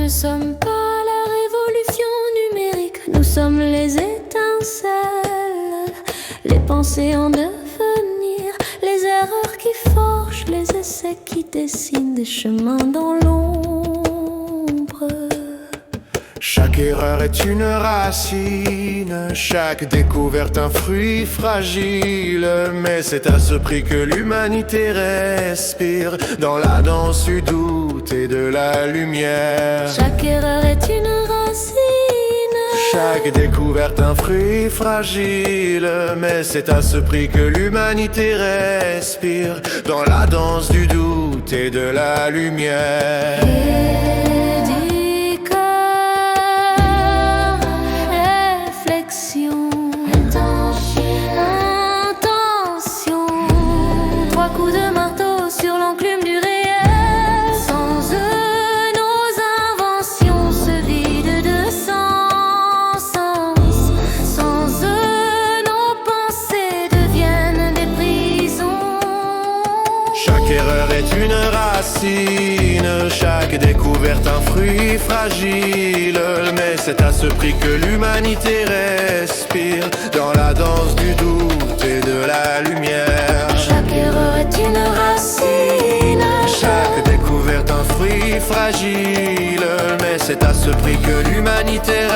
ne sommes pas la révolution numérique, nous sommes les étincelles, les pensées en devenir, les erreurs qui forgent, les essais qui dessinent des chemins dans l'ombre. Chaque erreur est une racine, chaque découverte un fruit fragile. Mais c'est à ce prix que l'humanité respire, dans la danse du doute et de la lumière. Chaque erreur est une racine, chaque découverte un fruit fragile. Mais c'est à ce prix que l'humanité respire, dans la danse du doute et de la lumière. Intention, trois coups de marteau sur l'enclume du réel. Sans eux, nos inventions se vident de sens. Sans eux, nos pensées deviennent des prisons. Chaque erreur est une racine, chaque découverte un fruit fragile. Mais c'est à ce prix que l'humanité respire, dans la danse du doute et de la lumière. Chaque erreur est une racine, chaque découverte un fruit fragile. Mais c'est à ce prix que l'humanité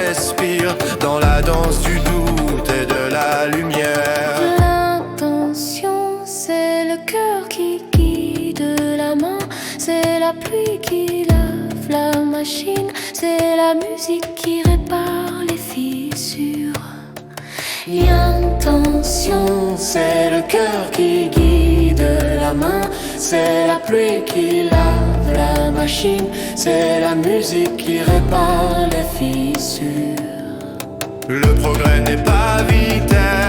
respire, dans la danse du doute et de la lumière. L'intention, c'est le cœur qui guide la main, c'est la pluie qui lave la machine, c'est la musique qui répare les fissures. Intention, c'est le cœur qui guide la main, c'est la pluie qui lave la machine, c'est la musique qui répare les fissures. Le progrès n'est pas vital,